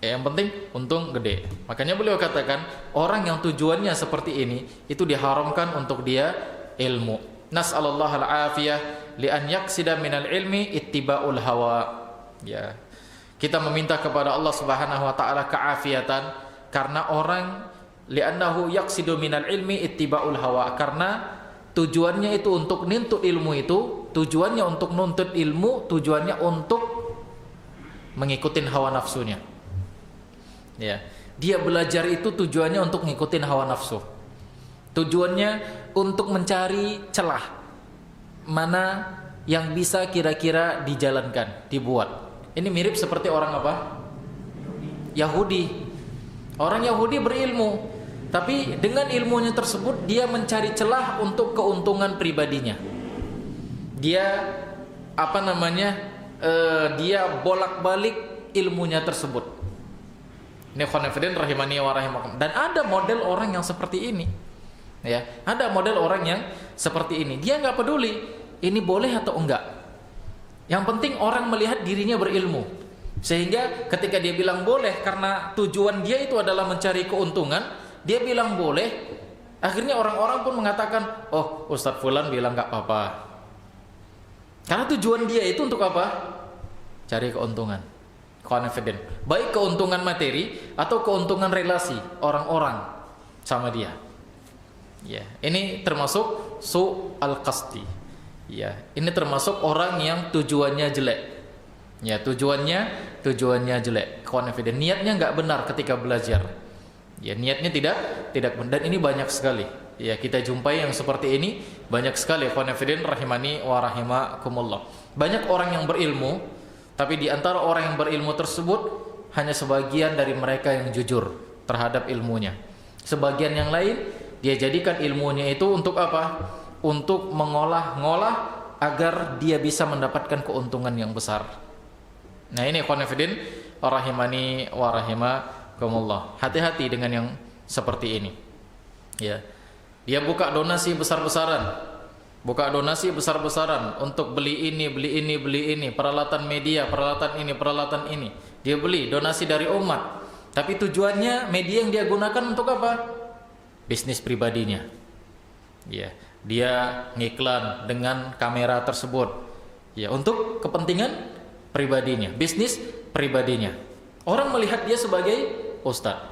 Yang penting untung gede. Makanya beliau katakan orang yang tujuannya seperti ini itu diharamkan untuk dia ilmu. Nas'alullah al-afiyah li an yaqsida minal ilmi ittiba'ul hawa. Ya. Kita meminta kepada Allah Subhanahu wa taala keafiatan karena orang li'annahu yaqsidu minal ilmi ittiba'ul hawa, karena tujuannya itu untuk nuntut ilmu itu, tujuannya untuk nuntut ilmu, tujuannya untuk mengikuti hawa nafsunya. Ya, dia belajar itu tujuannya untuk ngikutin hawa nafsu. Tujuannya untuk mencari celah mana yang bisa kira-kira dijalankan, dibuat. Ini mirip seperti orang apa? Yahudi. Orang Yahudi berilmu, tapi dengan ilmunya tersebut dia mencari celah untuk keuntungan pribadinya. Dia dia bolak-balik ilmunya tersebut. Ini khonafidin rahimani wa rahimakum. Dan ada model orang yang seperti ini. Ya, ada model orang yang seperti ini. Dia nggak peduli ini boleh atau enggak. Yang penting orang melihat dirinya berilmu. Sehingga ketika dia bilang boleh karena tujuan dia itu adalah mencari keuntungan, dia bilang boleh. Akhirnya orang-orang pun mengatakan, "Oh, Ustadz Fulan bilang nggak apa-apa." Karena tujuan dia itu untuk apa? Cari keuntungan. Confident, baik keuntungan materi atau keuntungan relasi orang-orang sama dia. Ya, ini termasuk su'al qasdi. Ya, ini termasuk orang yang tujuannya jelek. Ya, tujuannya jelek. Confident, niatnya nggak benar ketika belajar. Ya, niatnya tidak benar. Dan ini banyak sekali. Ya, kita jumpai yang seperti ini banyak sekali. Confident rahimani wa rahimakumullah. Banyak orang yang berilmu, tapi di antara orang yang berilmu tersebut hanya sebagian dari mereka yang jujur terhadap ilmunya. Sebagian yang lain dia jadikan ilmunya itu untuk apa? Untuk mengolah-ngolah agar dia bisa mendapatkan keuntungan yang besar. Nah, ini khonafidin rahimani wa rahimakumullah. Hati-hati dengan yang seperti ini. Ya. Dia buka donasi besar-besaran. Untuk beli ini, peralatan media, peralatan ini. Dia beli donasi dari umat. Tapi tujuannya media yang dia gunakan untuk apa? Bisnis pribadinya. Ya, dia ngiklan dengan kamera tersebut. Ya, untuk kepentingan pribadinya, bisnis pribadinya. Orang melihat dia sebagai ustadz.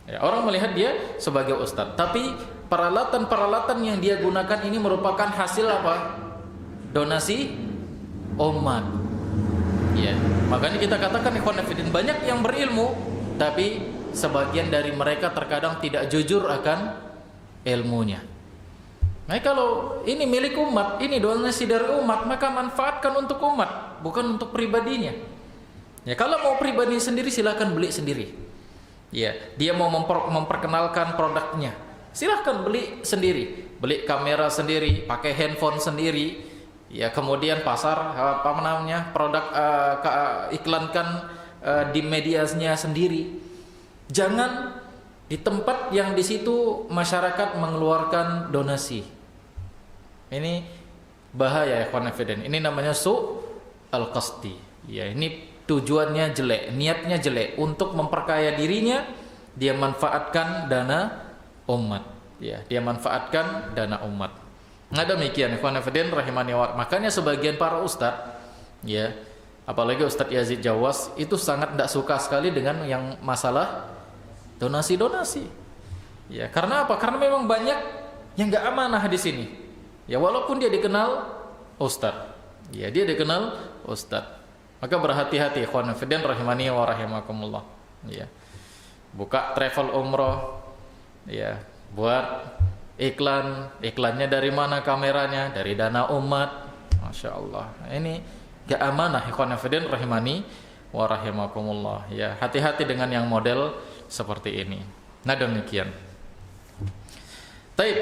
Ya, orang melihat dia sebagai ustadz. Tapi peralatan-peralatan yang dia gunakan ini merupakan hasil apa? Donasi umat. Ya, makanya kita katakan ikhwan fillah, banyak yang berilmu, tapi sebagian dari mereka terkadang tidak jujur akan ilmunya. Nah, kalau ini milik umat, ini donasi dari umat, maka manfaatkan untuk umat, bukan untuk pribadinya. Ya, kalau mau pribadi sendiri silahkan beli sendiri. Ya, dia mau memperkenalkan produknya, silahkan beli sendiri, beli kamera sendiri, pakai handphone sendiri. Ya, kemudian pasar apa namanya produk iklankan di medianya sendiri. Jangan di tempat yang di situ masyarakat mengeluarkan donasi. Ini bahaya ya konfiden. Ini namanya al-qasdi. Ya, ini tujuannya jelek, niatnya jelek untuk memperkaya dirinya, dia manfaatkan dana umat. Ya, dia manfaatkan dana umat. Nah, demikian ikhwan fillah rahimani wa. Makanya sebagian para ustadz, ya, apalagi Ustadz Yazid Jawas itu sangat tidak suka sekali dengan yang masalah donasi-donasi. Ya, karena apa? Karena memang banyak yang nggak amanah di sini. Ya, walaupun dia dikenal ustadz. Ya, dia dikenal ustadz. Maka berhati-hati ikhwan fillah rahimani wa rahimakumullah. Ya. Buka travel umroh, ya, buat iklannya dari mana kameranya? Dari dana umat. Masya Allah. Ini gak amanah ikhwan fillah rahimani wa rahimakumullah. Ya, hati-hati dengan yang model seperti ini. Nah, demikian. Taib.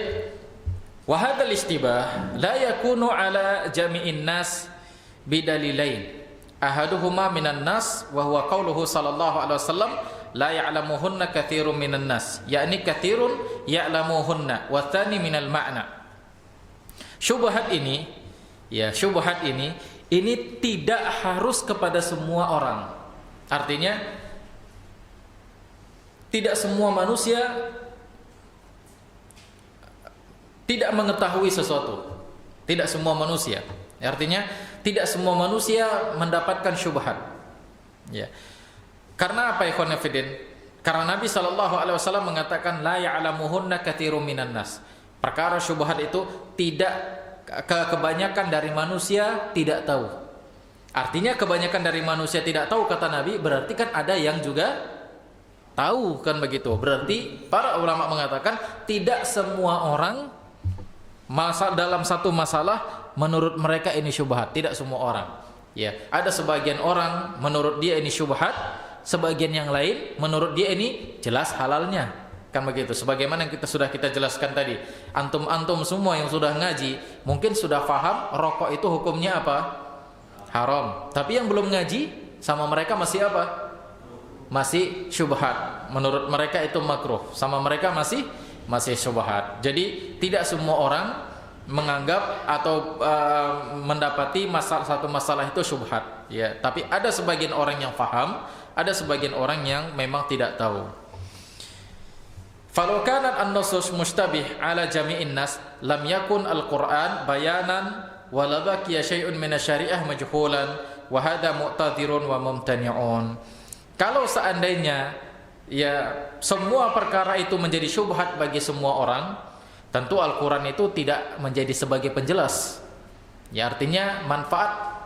Wa hadzal istibah la yakunu ala jami'in nas bidalilain. Ahaduhuma minan nas wa huwa qauluhu sallallahu alaihi wasallam la ya'lamuhunna katsirun minan nas, yakni katsirun ya'lamuhunna wa tsani minal ma'na. Syubhat ini, ya, syubhat ini tidak harus kepada semua orang. Artinya tidak semua manusia tidak mengetahui sesuatu. Tidak semua manusia. Artinya tidak semua manusia mendapatkan syubhat. Ya. Karena apa ikhwan fillah? Karena Nabi SAW mengatakan la ya'lamuhunna katsirun minan nas. Perkara syubhat itu tidak kebanyakan dari manusia tidak tahu. Artinya kebanyakan dari manusia tidak tahu kata Nabi, berarti kan ada yang juga tahu, kan begitu. Berarti para ulama mengatakan tidak semua orang dalam satu masalah menurut mereka ini syubhat, tidak semua orang. Ya, ada sebagian orang menurut dia ini syubhat, sebagian yang lain menurut dia ini jelas halalnya. Kan begitu. Sebagaimana yang kita jelaskan tadi. Antum semua yang sudah ngaji mungkin sudah paham rokok itu hukumnya apa? Haram. Tapi yang belum ngaji sama mereka masih apa? Masih syubhat. Menurut mereka itu makruh. Sama mereka masih syubhat. Jadi tidak semua orang menganggap atau mendapati satu masalah itu syubhat, ya. Tapi ada sebagian orang yang paham, ada sebagian orang yang memang tidak tahu. Falau kanat an-nusus mustabih ala jami'in nas lam yakun al-Qur'an bayanan wa la baqiya syai'un min asy-syari'ah majhulan wa hadha mu'tadhirun wa mumtani'un. Kalau seandainya ya semua perkara itu menjadi syubhat bagi semua orang, tentu Al-Quran itu tidak menjadi sebagai penjelas. Ya, artinya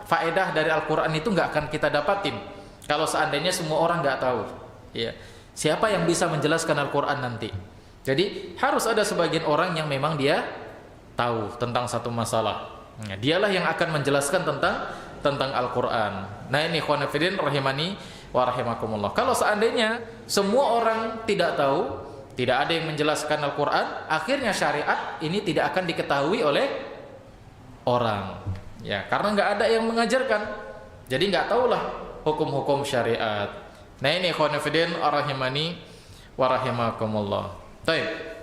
faedah dari Al-Quran itu nggak akan kita dapatin kalau seandainya semua orang nggak tahu. Ya, siapa yang bisa menjelaskan Al-Quran nanti? Jadi harus ada sebagian orang yang memang dia tahu tentang satu masalah. Nah, dialah yang akan menjelaskan tentang Al-Quran. Nah, ini ikhwan fillah rahimani wa rahimakumullah. Kalau seandainya semua orang tidak tahu, tidak ada yang menjelaskan Al-Quran, akhirnya syariat ini tidak akan diketahui oleh orang. Ya, karena nggak ada yang mengajarkan, jadi nggak tahulah hukum-hukum syariat. Nah, ini ikhwan fillah rahimani wa rahimakumullah. Baik.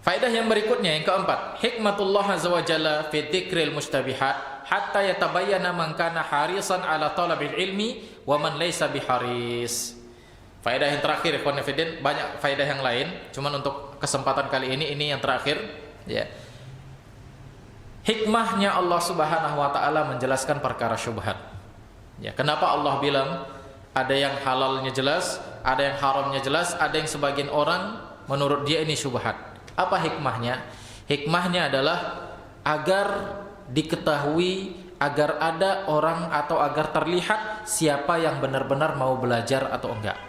Faedah yang berikutnya yang keempat, hikmatullah azza wa jalla fi dzikril mustabihat hatta yatabayyana man kana harisan ala talabil ilmi wa man laysa biharis. Faedah yang terakhir ikhwan fillah, banyak faedah yang lain, cuman untuk kesempatan kali ini yang terakhir, ya. Hikmahnya Allah Subhanahu wa taala menjelaskan perkara syubhat. Ya, kenapa Allah bilang ada yang halalnya jelas, ada yang haramnya jelas, ada yang sebagian orang menurut dia ini syubhat. Apa hikmahnya? Hikmahnya adalah agar diketahui, agar ada orang atau agar terlihat siapa yang benar-benar mau belajar atau enggak.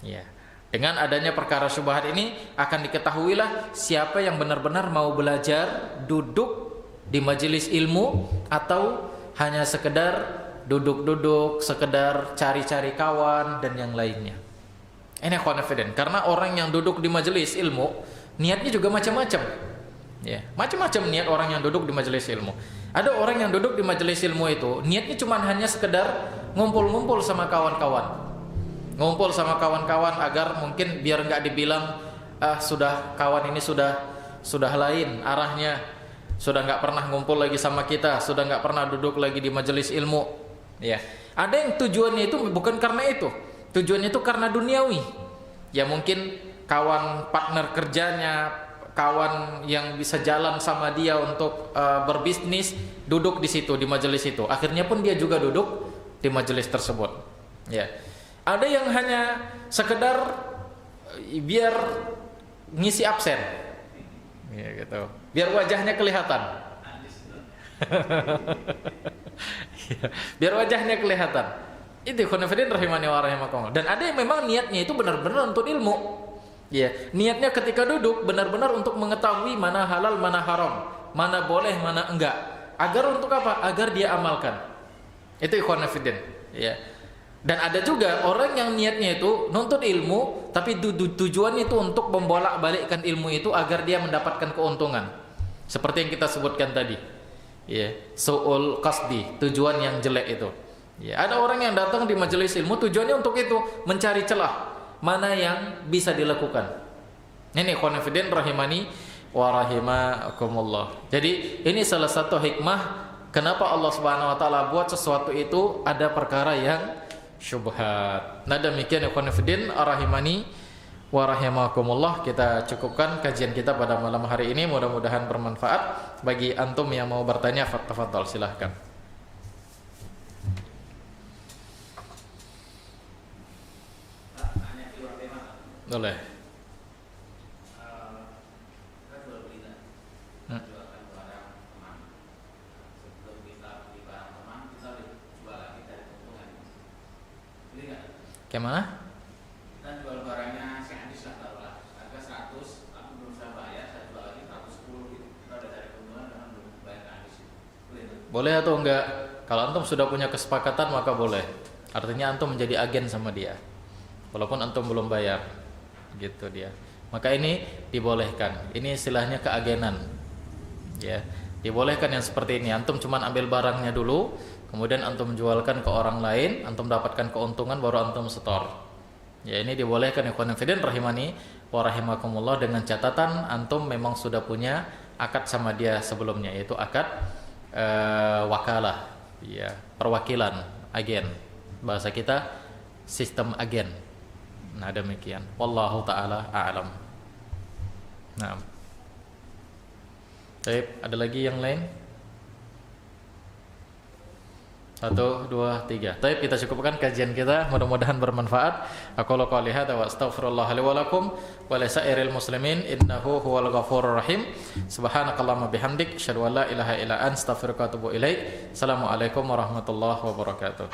Ya, dengan adanya perkara syubhat ini akan diketahuilah siapa yang benar-benar mau belajar, duduk di majelis ilmu atau hanya sekedar duduk-duduk, sekedar cari-cari kawan dan yang lainnya. Ini confident, karena orang yang duduk di majelis ilmu niatnya juga macam-macam. Ya, macam-macam niat orang yang duduk di majelis ilmu. Ada orang yang duduk di majelis ilmu itu niatnya cuma hanya sekedar ngumpul-ngumpul sama kawan-kawan. Ngumpul sama kawan-kawan agar mungkin biar nggak dibilang sudah kawan ini sudah lain arahnya, sudah nggak pernah ngumpul lagi sama kita, sudah nggak pernah duduk lagi di majelis ilmu. Ya, ada yang tujuannya itu bukan karena itu, tujuannya itu karena duniawi. Ya mungkin kawan partner kerjanya, kawan yang bisa jalan sama dia untuk berbisnis duduk di situ di majelis itu. Akhirnya pun dia juga duduk di majelis tersebut. Ya. Ada yang hanya sekedar biar ngisi absen. Ya gitu. Biar wajahnya kelihatan. Biar wajahnya kelihatan. Itu khonafidin rahimani wa rahimakumullah. Dan ada yang memang niatnya itu benar-benar untuk ilmu. Ya, niatnya ketika duduk benar-benar untuk mengetahui mana halal, mana haram, mana boleh, mana enggak. Agar untuk apa? Agar dia amalkan. Itu ikhwan fillah. Ya. Dan ada juga orang yang niatnya itu nuntut ilmu, tapi tujuannya itu untuk membolak-balikkan ilmu itu agar dia mendapatkan keuntungan. Seperti yang kita sebutkan tadi. Ya, su'ul qasdi, tujuan yang jelek itu. Ya, ada orang yang datang di majelis ilmu tujuannya untuk itu, mencari celah mana yang bisa dilakukan. Ini khonafidin rahimani wa rahimakumullah. Jadi ini salah satu hikmah kenapa Allah Subhanahu wa taala buat sesuatu itu ada perkara yang syubhat. Nah demikian ya khonafidin rahimani wa rahimakumullah. Kita cukupkan kajian kita pada malam hari ini, mudah-mudahan bermanfaat. Bagi antum yang mau bertanya, tafadhal silahkan. Boleh. Kayak mana? Kita jual barangnya sehabis lah taruhlah harga 100, tapi belum saya bayar, saya jual lagi 110 gitu. Kita udah cari keuntungan dengan belum bayar habis itu. Boleh atau enggak? Kalau antum sudah punya kesepakatan maka boleh. Artinya antum menjadi agen sama dia. Walaupun antum belum bayar. Gitu dia. Maka ini dibolehkan. Ini istilahnya keagenan. Ya, dibolehkan yang seperti ini. Antum cuma ambil barangnya dulu, kemudian antum jualkan ke orang lain, antum dapatkan keuntungan baru antum setor. Ya, ini dibolehkan ikhwan fillah rahimani wa rahimakumullah, dengan catatan antum memang sudah punya akad sama dia sebelumnya, yaitu akad wakalah, ya, perwakilan, agen. Bahasa kita sistem agen. Nah, demikian. Wallahu taala a'lam. Nah. Baik, ada lagi yang lain? 1, 2, 3. Baik, kita cukupkan kajian kita, mudah-mudahan bermanfaat. Aqulu qouli hadza wa astaghfirullah li wa lakum wa li sairil muslimin innahu huwal ghafurur rahim. Subhanakallahumma bihamdik asyhadu an la ilaha illa anta astaghfiruka wa atubu ilaik. Assalamualaikum warahmatullahi wabarakatuh.